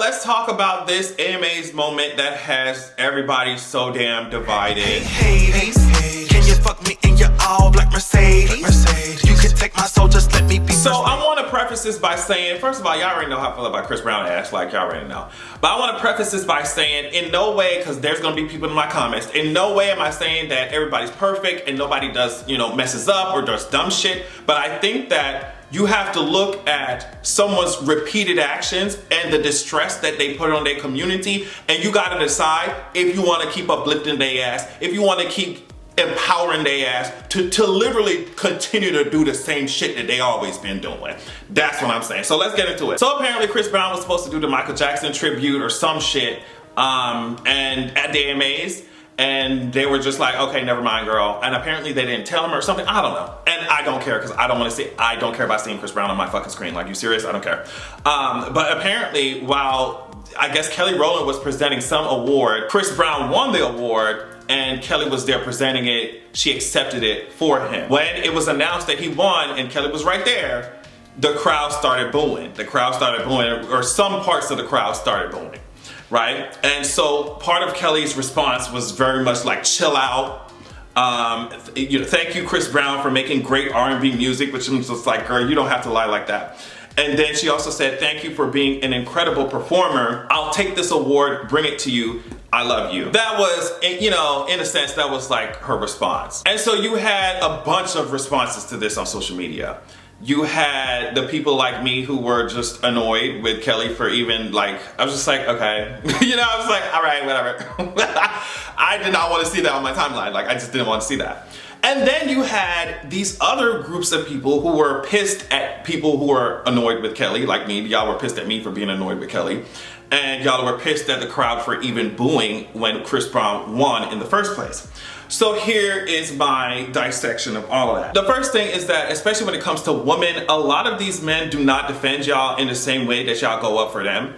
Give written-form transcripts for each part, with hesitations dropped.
let's talk about this AMA's moment that has everybody so damn divided. Hades, can you fuck me in your all black Mercedes? You can take my soul, just let me be. So I want to preface this by saying, first of all, y'all already know how I feel about Chris Brown ass, like y'all already know. But I want to preface this by saying, in no way, because there's going to be people in my comments, in no way am I saying that everybody's perfect and nobody does, messes up or does dumb shit. But I think that you have to look at someone's repeated actions and the distress that they put on their community, and you gotta decide if you wanna keep uplifting their ass, if you wanna keep empowering their ass to literally continue to do the same shit that they always been doing. That's what I'm saying. So let's get into it. So apparently Chris Brown was supposed to do the Michael Jackson tribute or some shit, and at the AMAs, and they were just like, okay, never mind, girl. And apparently they didn't tell him or something. I don't know. And I don't care because I don't care about seeing Chris Brown on my fucking screen. Like, you serious? I don't care. But apparently, while I guess Kelly Rowland was presenting some award, Chris Brown won the award and Kelly was there presenting it. She accepted it for him. When it was announced that he won and Kelly was right there, the crowd started booing. The crowd started booing, or some parts of the crowd started booing. Right? And so part of Kelly's response was very much like, chill out. Thank you, Chris Brown, for making great R&B music, which was just like, girl, you don't have to lie like that. And then she also said, thank you for being an incredible performer. I'll take this award, bring it to you. I love you. That was, in a sense, that was like her response. And so you had a bunch of responses to this on social media. You had the people like me who were just annoyed with Kelly for even I was just like, okay. I was like, all right, whatever. I did not want to see that on my timeline. I just didn't want to see that. And then you had these other groups of people who were pissed at people who were annoyed with Kelly, like me. Y'all were pissed at me for being annoyed with Kelly. And y'all were pissed at the crowd for even booing when Chris Brown won in the first place. So here is my dissection of all of that. The first thing is that, especially when it comes to women, a lot of these men do not defend y'all in the same way that y'all go up for them.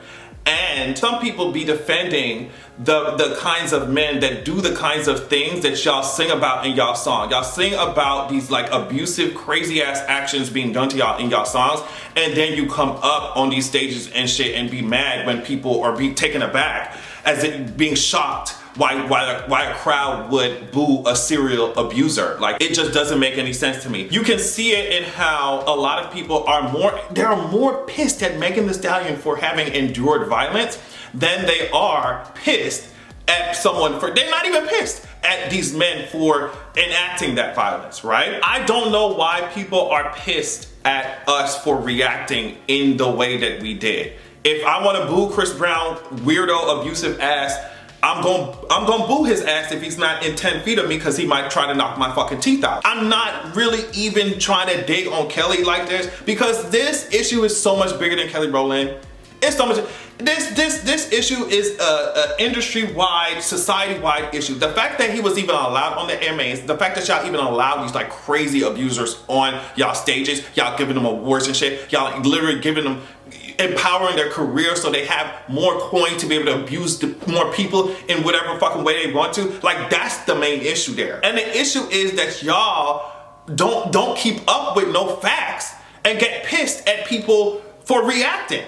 And some people be defending the kinds of men that do the kinds of things that y'all sing about in y'all song. Y'all sing about these abusive, crazy ass actions being done to y'all in y'all songs, and then you come up on these stages and shit and be mad when people are being taken aback, as it being shocked why a crowd would boo a serial abuser. It just doesn't make any sense to me. You can see it in how a lot of people are more pissed at Megan Thee Stallion for having endured violence than they are pissed at someone for, they're not even pissed at these men for enacting that violence, right? I don't know why people are pissed at us for reacting in the way that we did. If I want to boo Chris Brown, weirdo, abusive ass, I'm gonna boo his ass if he's not in 10 feet of me, because he might try to knock my fucking teeth out. I'm not really even trying to dig on Kelly like this, because this issue is so much bigger than Kelly Rowland. It's so much. This issue is a industry-wide, society-wide issue. The fact that he was even allowed on the AMAs, the fact that y'all even allowed these crazy abusers on y'all stages, y'all giving them awards and shit, y'all literally giving them, empowering their career so they have more coin to be able to abuse more people in whatever fucking way they want to. That's the main issue there. And the issue is that y'all don't keep up with no facts and get pissed at people for reacting.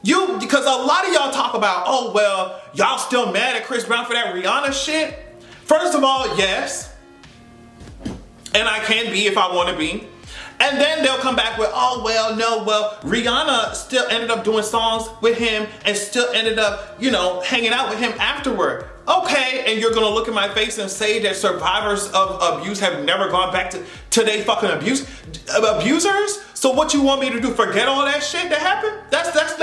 Because a lot of y'all talk about, oh, well, y'all still mad at Chris Brown for that Rihanna shit? First of all, yes. And I can be if I want to be. And then they'll come back with, oh, well, no, well, Rihanna still ended up doing songs with him and still ended up, hanging out with him afterward. Okay, and you're gonna look in my face and say that survivors of abuse have never gone back to they fucking abusers? So what you want me to do, forget all that shit that happened? That's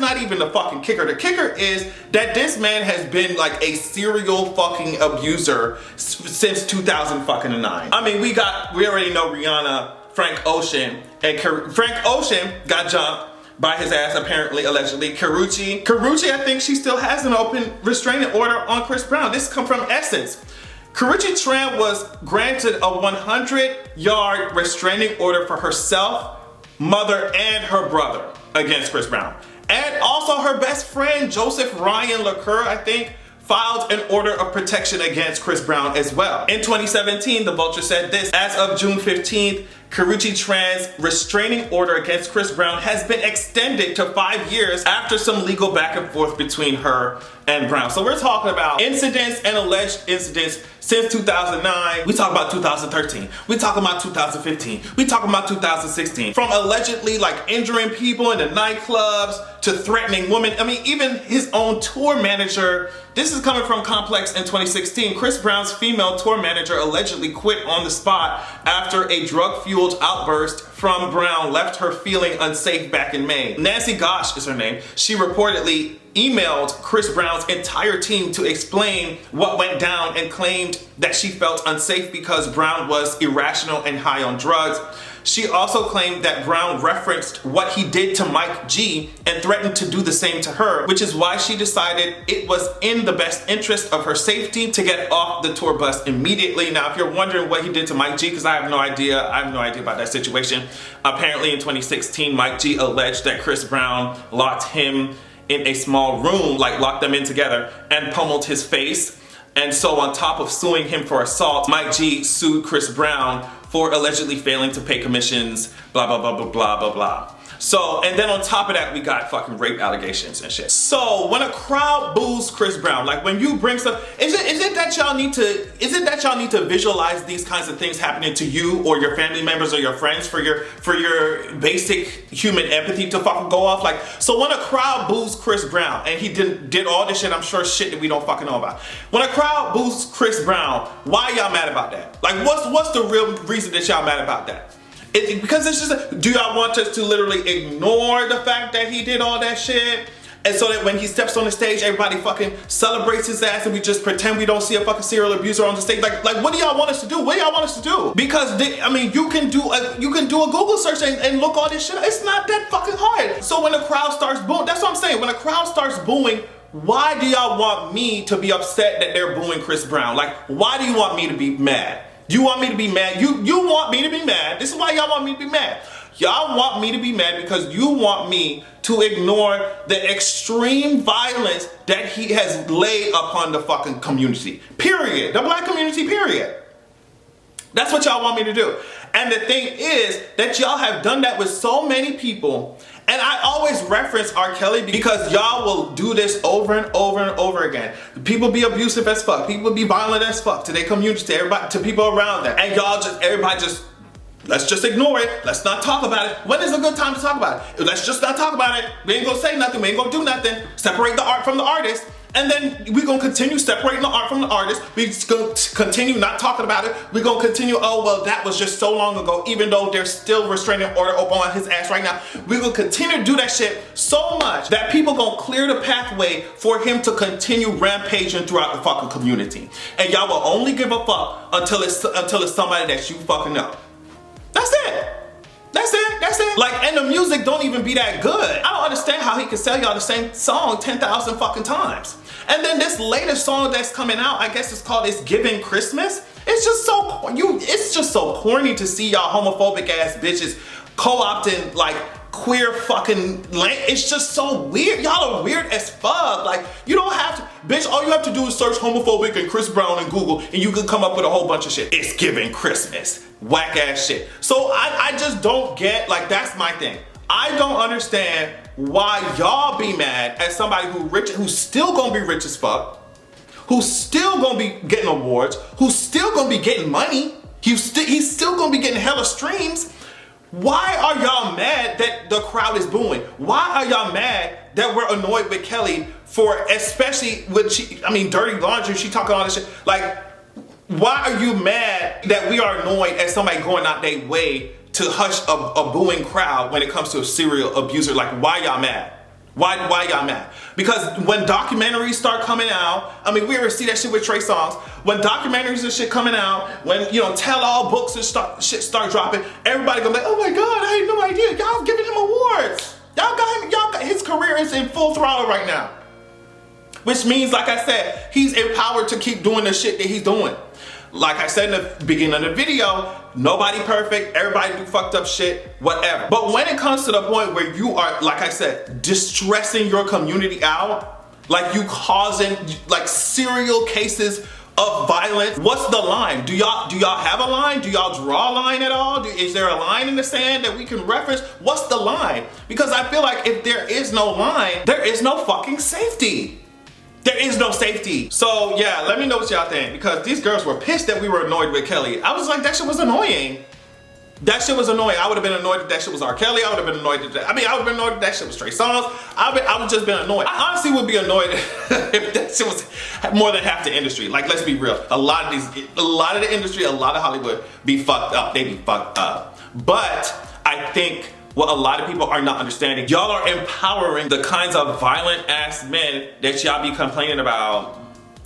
not even the fucking kicker. The kicker is that this man has been a serial fucking abuser since 2009. I mean, we already know Rihanna, Frank Ocean, and Frank Ocean got jumped by his ass, apparently, allegedly. Karrueche, I think she still has an open restraining order on Chris Brown. This comes from Essence. Karrueche Tran was granted a 100-yard restraining order for herself, mother, and her brother against Chris Brown. And also her best friend, Joseph Ryan LaCour, I think, filed an order of protection against Chris Brown as well. In 2017, The Vulture said this: as of June 15th, Karrueche Tran's restraining order against Chris Brown has been extended to 5 years after some legal back and forth between her and Brown. So we're talking about incidents and alleged incidents since 2009. We talk about 2013. We talking about 2015. We talking about 2016. From allegedly like injuring people in the nightclubs to threatening women. I mean, even his own tour manager. This is coming from Complex in 2016. Chris Brown's female tour manager allegedly quit on the spot after a drug-fueled outburst from Brown left her feeling unsafe back in May. Nancy Gosh is her name. She reportedly emailed Chris Brown's entire team to explain what went down and claimed that she felt unsafe because Brown was irrational and high on drugs. She also claimed that Brown referenced what he did to Mike G and threatened to do the same to her, which is why she decided it was in the best interest of her safety to get off the tour bus immediately. Now, if you're wondering what he did to Mike G, because I have no idea about that situation. Apparently in 2016, Mike G alleged that Chris Brown locked him in a small room, like locked them in together, and pummeled his face. And so on top of suing him for assault, Mike G sued Chris Brown for allegedly failing to pay commissions, blah, blah, blah, blah, blah, blah, blah. So, and then on top of that, we got fucking rape allegations and shit. So, when a crowd boos Chris Brown, like when you bring stuff, isn't that y'all need to visualize these kinds of things happening to you or your family members or your friends for your basic human empathy to fucking go off? Like, so when a crowd boos Chris Brown, and he did all this shit, I'm sure shit that we don't fucking know about. When a crowd boos Chris Brown, why y'all mad about that? Like, what's the real reason that y'all mad about that? Because it's just, do y'all want us to literally ignore the fact that he did all that shit? And so that when he steps on the stage, everybody fucking celebrates his ass and we just pretend we don't see a fucking serial abuser on the stage? Like what do y'all want us to do? What do y'all want us to do? Because, you can do a Google search and look all this shit. It's not that fucking hard. So when the crowd starts booing, that's what I'm saying. When a crowd starts booing, why do y'all want me to be upset that they're booing Chris Brown? Like, why do you want me to be mad? You want me to be mad? You want me to be mad. This is why y'all want me to be mad. Y'all want me to be mad because you want me to ignore the extreme violence that he has laid upon the fucking community. Period. The black community, period. That's what y'all want me to do. And the thing is that y'all have done that with so many people. And I always reference R. Kelly because y'all will do this over and over and over again. People be abusive as fuck. People be violent as fuck to their community, to everybody, to people around them. And everybody just, let's just ignore it. Let's not talk about it. When is a good time to talk about it? Let's just not talk about it. We ain't gonna say nothing. We ain't gonna do nothing. Separate the art from the artist. And then we're gonna continue separating the art from the artist. We're gonna continue not talking about it. We're gonna continue, oh, well, that was just so long ago, even though there's still restraining order up on his ass right now. We're gonna continue to do that shit so much that people gonna clear the pathway for him to continue rampaging throughout the fucking community. And y'all will only give a fuck until it's somebody that you fucking know. That's it. That's it. That's it. Like, and the music don't even be that good. I don't understand how he can sell y'all the same song 10,000 fucking times. And then this latest song that's coming out, I guess it's called It's Giving Christmas. It's just so corny to see y'all homophobic ass bitches co-opting like queer fucking it's just so weird. Y'all are weird as fuck. Like, you don't have to, bitch, all you have to do is search homophobic and Chris Brown in Google and you can come up with a whole bunch of shit. It's Giving Christmas. Whack ass shit. So I just don't get, like, that's my thing. I don't understand why y'all be mad at somebody who's still gonna be rich as fuck, who's still gonna be getting awards, who's still gonna be getting money, he's still gonna be getting hella streams. Why are y'all mad that the crowd is booing? Why are y'all mad that we're annoyed with Kelly for, especially with dirty laundry, she talking all this shit. Like, why are you mad that we are annoyed at somebody going out their way to hush a booing crowd when it comes to a serial abuser? Like, why y'all mad? Why y'all mad? Because when documentaries start coming out, we already see that shit with Trey Songz. When documentaries and shit coming out, when, tell-all books and shit start dropping, everybody gonna be like, oh my God, I had no idea. Y'all giving him awards. Y'all got his career is in full throttle right now. Which means, like I said, he's empowered to keep doing the shit that he's doing. Like I said in the beginning of the video, nobody perfect, everybody do fucked up shit, whatever. But when it comes to the point where you are, like I said, distressing your community out, like you causing like serial cases of violence. What's the line? Do y'all have a line? Do y'all draw a line at all? Is there a line in the sand that we can reference? What's the line? Because I feel like if there is no line, there is no fucking safety. There is no safety. So yeah, let me know what y'all think, because these girls were pissed that we were annoyed with Kelly. I was like, that shit was annoying. That shit was annoying. I would have been annoyed if that shit was R. Kelly. I would have been annoyed if that, I would have been annoyed if that shit was Trey Songz. I would just been annoyed. I honestly would be annoyed if that shit was more than half the industry. Like, let's be real. A lot of the industry, a lot of Hollywood be fucked up. They be fucked up. But I think what a lot of people are not understanding, y'all are empowering the kinds of violent ass men that y'all be complaining about,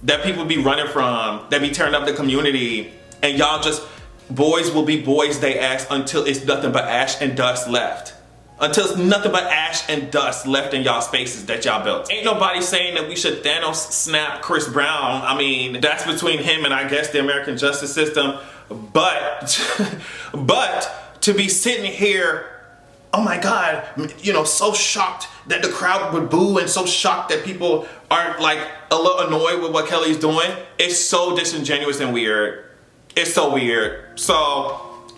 that people be running from, that be tearing up the community, and y'all just, boys will be boys they ass until it's nothing but ash and dust left. Until it's nothing but ash and dust left in y'all spaces that y'all built. Ain't nobody saying that we should Thanos snap Chris Brown. I mean, that's between him and I guess the American justice system. But to be sitting here, oh my God, you know, so shocked that the crowd would boo and so shocked that people aren't like a little annoyed with what Kelly's doing. It's so disingenuous and weird. It's so weird. So,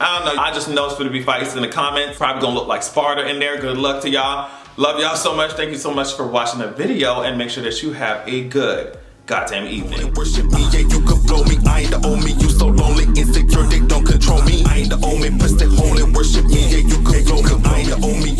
I don't know. I just know it's going to be fights in the comments. Probably going to look like Sparta in there. Good luck to y'all. Love y'all so much. Thank you so much for watching the video, and make sure that you have a good goddamn evening. Worship me, yeah, you could blow me. I ain't the only, you so lonely, insecure, they don't control me. I ain't the only, press the holy, worship me, yeah, you could blow me. I ain't the only.